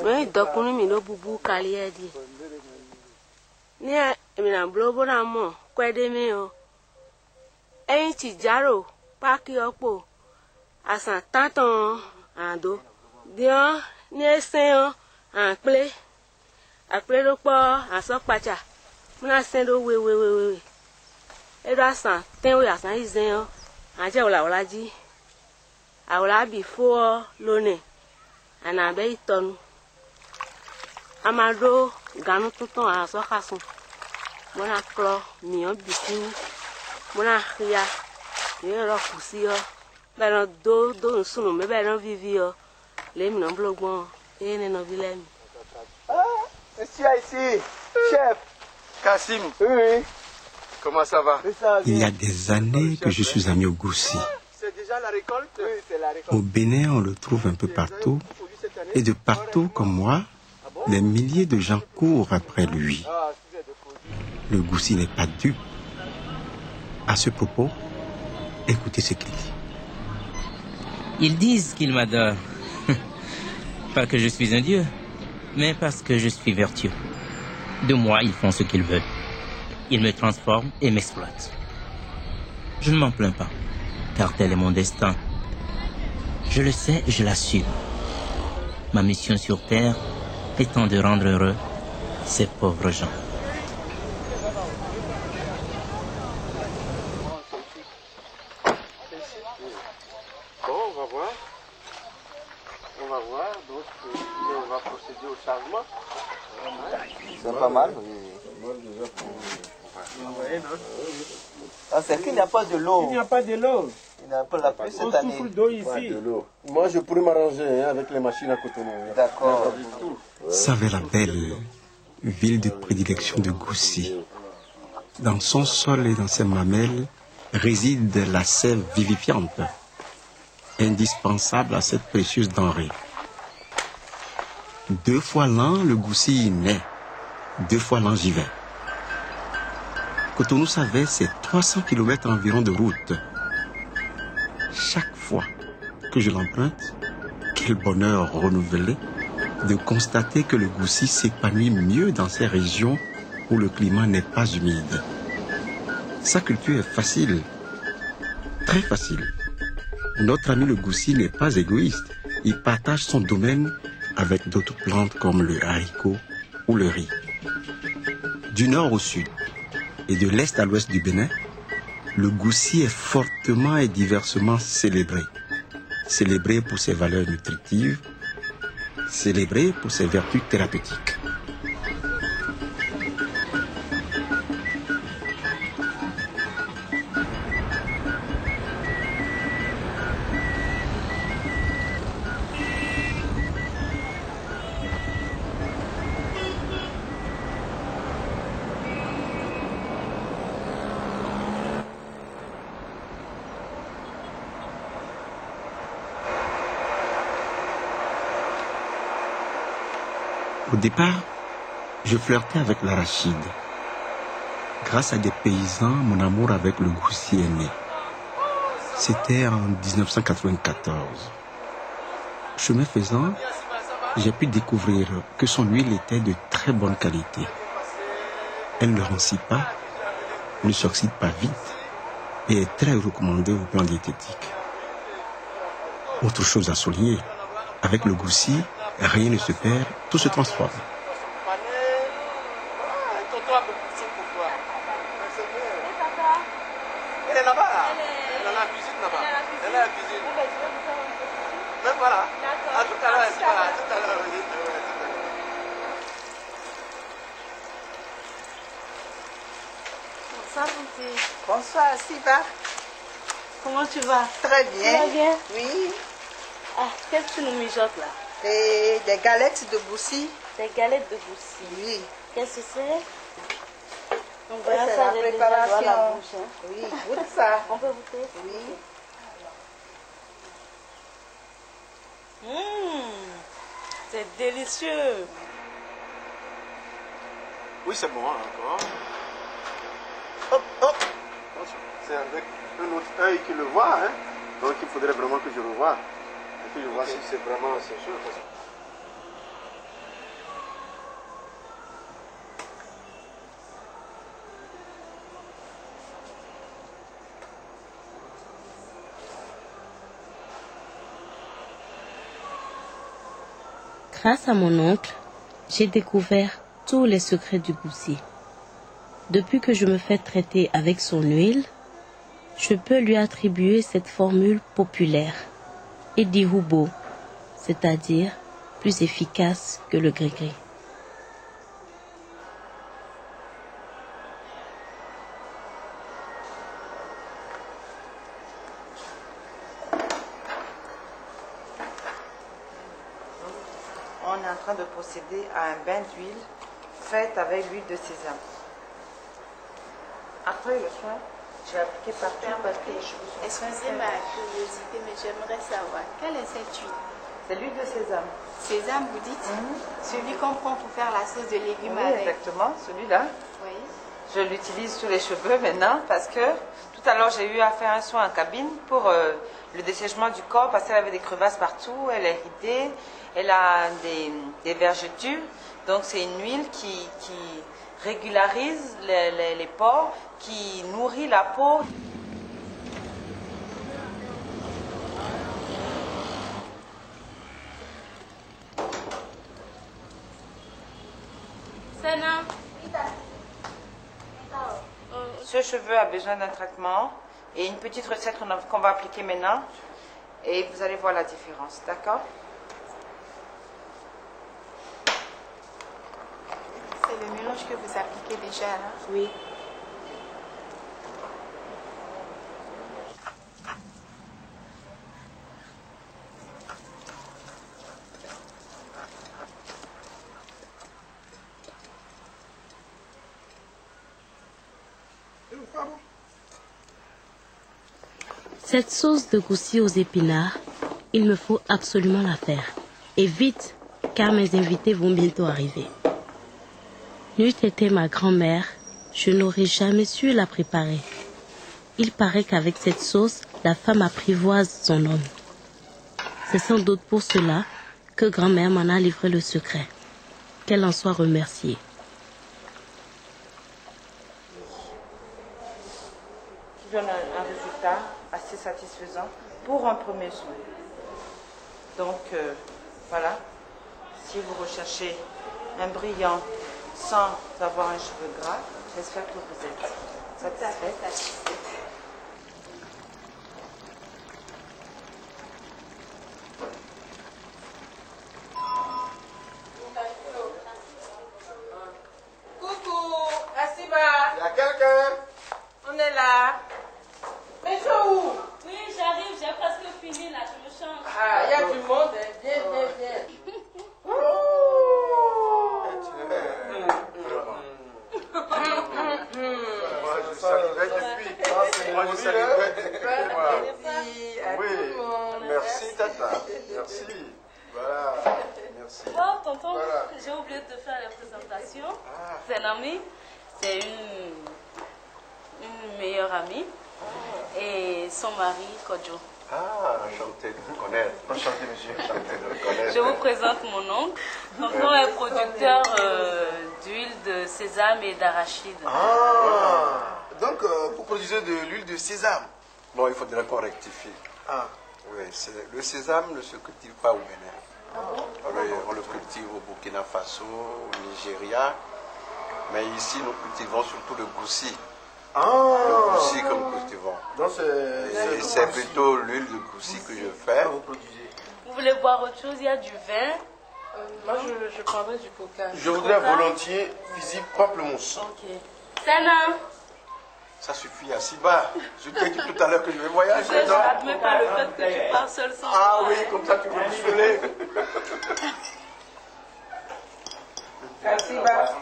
Mais d'aucuns mi no bubu kaliedi. Ni mi na blobo na mo kwede mi o. Eyin ti jaro paki opo. Asan tanton ando. Dion ni esen o an ple. Apre lo po aso pacha. Muna sendo we. Edo asan ten we asan izen o. Anje ola ji. Awla before lone. Anabe itonu. Amado ganu tuton aso kasun. Mona klo mion bisini. Mona ria. Yero kusio. Beno do sunu me beno vivio. Le mi non blogbon. Ene no vilemi. Ah, monsieur ici, chef. Kassim. Oui. Comment ça va? Il y a des années que je suis ami au Goussi. C'est déjà la récolte? Oui, c'est la récolte. Au Bénin, on le trouve un peu partout. Et de partout, comme moi, des milliers de gens courent après lui. Le Goussi n'est pas dupe. À ce propos, écoutez ce qu'il dit. Ils disent qu'ils m'adorent. Pas que je suis un dieu, mais parce que je suis vertueux. De moi, ils font ce qu'ils veulent. Ils me transforment et m'exploitent. Je ne m'en plains pas, car tel est mon destin. Je le sais et je l'assume. Ma mission sur Terre étant de rendre heureux ces pauvres gens. Bon, on va voir. Donc, on va procéder au chargement. C'est pas mal. Ah, c'est qu'il n'y a pas de l'eau. Il n'y a pas de l'eau. Il n'y a pas la pluie cette On année. souffle d'eau ici. Moi, je pourrais m'arranger avec les machines à Cotonou. D'accord. Savait la belle, ville de prédilection de Goussi. Dans son sol et dans ses mamelles réside la sève vivifiante, indispensable à cette précieuse denrée. 2 fois l'an, le Goussi y naît. 2 fois l'an, j'y vais. Cotonou savait, c'est 300 km environ de route. Chaque fois que je l'emprunte, quel bonheur renouvelé de constater que le Goussi s'épanouit mieux dans ces régions où le climat n'est pas humide. Sa culture est facile, très facile. Notre ami le Goussi n'est pas égoïste. Il partage son domaine avec d'autres plantes comme le haricot ou le riz. Du nord au sud et de l'est à l'ouest du Bénin, le Goussi est fortement et diversement célébré. Célébré pour ses valeurs nutritives, célébré pour ses vertus thérapeutiques. Au départ, je flirtais avec l'arachide. Grâce à des paysans, mon amour avec le Goussi est né. C'était en 1994. Chemin faisant, j'ai pu découvrir que son huile était de très bonne qualité. Elle ne rancit pas, ne s'oxyde pas vite et est très recommandée au plan diététique. Autre chose à souligner, avec le Goussi, rien ne se perd, tout se transforme. Elle est là-bas, là. Elle est dans la cuisine là-bas. Elle est dans la cuisine. Même voilà. À tout à l'heure, elle sera là. Tout à l'heure, oui. Bonsoir, Bonté. Bonsoir, Siva. Comment tu vas? Très bien. Tu vas bien? Oui. Ah, qu'est-ce que tu nous mijotes là? Et des galettes de Goussi. Des galettes de Goussi. Oui. Qu'est-ce que c'est? On Ça, verra c'est ça, la j'ai déjà l'eau à la préparation. bouche. Hein. Oui, goûte ça. On peut goûter? Oui. C'est délicieux. Oui, c'est bon, hein, encore. Hop, hop. Attention. c'est avec un autre œil qui le voit. Hein. Donc il faudrait vraiment que je le voie. Et que je vois si c'est vraiment ces choses. Grâce à mon oncle, j'ai découvert tous les secrets du goussi. Depuis que je me fais traiter avec son huile, je peux lui attribuer cette formule populaire, Edihubo, c'est-à-dire plus efficace que le gris-gris. On est en train de procéder à un bain d'huile fait avec l'huile de sésame. Après le soin, j'ai appliqué partout parce que les cheveux sont Excusez ma curiosité, mais j'aimerais savoir, quelle est cette huile? C'est l'huile de sésame. Sésame, vous dites? Celui qu'on prend pour faire la sauce de légumes Oui, avec. exactement, celui-là. Oui. Je l'utilise sur les cheveux maintenant parce que tout à l'heure j'ai eu à faire un soin en cabine pour le dessèchement du corps parce qu'elle avait des crevasses partout, elle est ridée, elle a des vergetures. Donc c'est une huile qui régularise les pores, qui nourrit la peau. Sana. Ce cheveu a besoin d'un traitement et une petite recette qu'on va appliquer maintenant et vous allez voir la différence, d'accord? C'est le mélange que vous appliquez déjà là. Oui. Cette sauce de goussi aux épinards, il me faut absolument la faire. Et vite, car mes invités vont bientôt arriver. N'eût été ma grand-mère, je n'aurais jamais su la préparer. Il paraît qu'avec cette sauce, la femme apprivoise son homme. C'est sans doute pour cela que grand-mère m'en a livré le secret. Qu'elle en soit remerciée. Qui donne un résultat assez satisfaisant pour un premier soin. Donc voilà, si vous recherchez un brillant sans avoir un cheveu gras, j'espère que vous êtes satisfaite. Coucou, Asiba, Il y a quelqu'un? on est là. Mais je suis où? Oui, j'arrive, j'ai presque fini là, je me change. Ah, il y a du monde, hein. Viens, viens, viens. Moi, je salivais depuis. Moi, je salivais depuis. Merci à Oui, tout le monde. merci Tata. Merci. Voilà. Merci. Oh, tonton, Voilà. j'ai oublié de faire la présentation. C'est un ami, c'est une meilleure amie. Et son mari, Kodjo. Ah, enchanté de vous connaître. Enchanté, monsieur. Enchanté de vous connaître. Je vous présente mon oncle. Tonton est producteur d'huile de sésame et d'arachide. Ah, donc vous produisez de l'huile de sésame. Bon, il faudrait qu'on rectifie. Ah, Oui, le sésame ne se cultive pas au Bénin. On le cultive au Burkina Faso, au Nigeria. Mais ici, nous cultivons surtout le goussi. Le goussi que nous cultivons. donc Et c'est plutôt l'huile de goussi que je fais. que vous produisez. Vous voulez boire autre chose? Il y a du vin. Moi, je prendrai du coca. Je voudrais volontiers visible pamplemousse. Ok. Sana, Ça suffit à si bas. Je t'ai dit tout à l'heure que je vais voyager. je non? n'admets pas le fait que tu pars seul sans Ah moi. oui, comme ça tu veux me saouler. Asiba.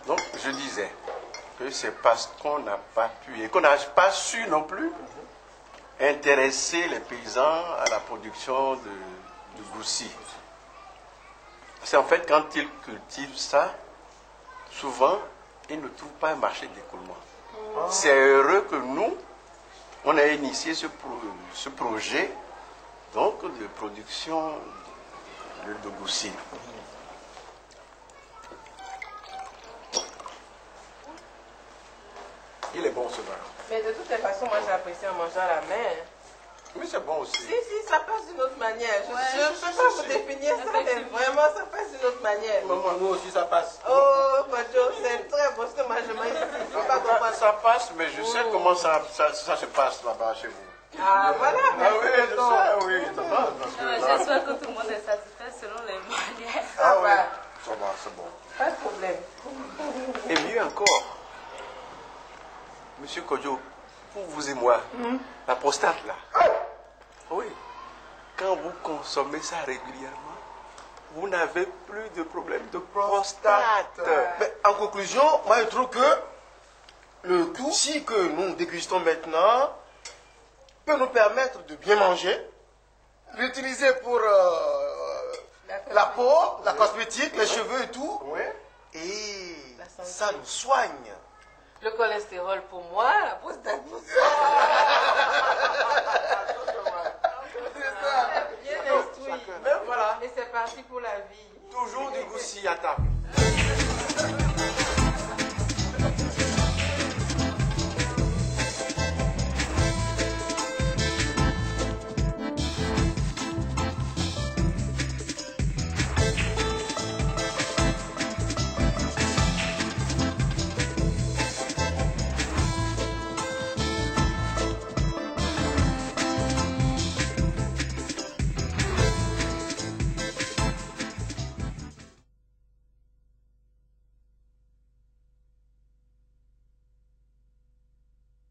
Donc, je disais que c'est parce qu'on n'a pas pu et qu'on n'a pas su non plus intéresser les paysans à la production de goussi. C'est en fait quand ils cultivent ça, souvent, ils ne trouvent pas un marché d'écoulement. C'est heureux que nous, on a initié ce projet donc, de production de l'huile de goussi. Il est bon ce vin. Mais de toutes les façons, moi j'apprécie en mangeant la mer. Mais c'est bon aussi. Si, ça passe d'une autre manière. Je ne peux pas vous définir ça, mais vraiment ça passe d'une autre manière. Maman, nous aussi ça passe. Oh, Pacho, c'est très bon ce que moi je mange. Je peux pas comprendre. Ça passe, mais je sais comment ça se passe là-bas chez vous. Ah, voilà. Ah oui, je sais, oui. Ça va, parce que là- J'espère que tout le monde est satisfait selon les manières. Ah oui, ça va, c'est bon. Pas de problème. Et mieux encore, Monsieur Kodjo, pour vous et moi, la prostate là, oui, quand vous consommez ça régulièrement, vous n'avez plus de problème de prostate. Mais en conclusion, moi je trouve que le goussi que nous dégustons maintenant peut nous permettre de bien manger, l'utiliser pour la peau, la cosmétique, les cheveux et tout. Oui. Et La santé. ça nous soigne. Le cholestérol pour moi, la prostate pour toi. Bien instruit. Mais voilà, Et c'est parti pour la vie. toujours du goussi à table.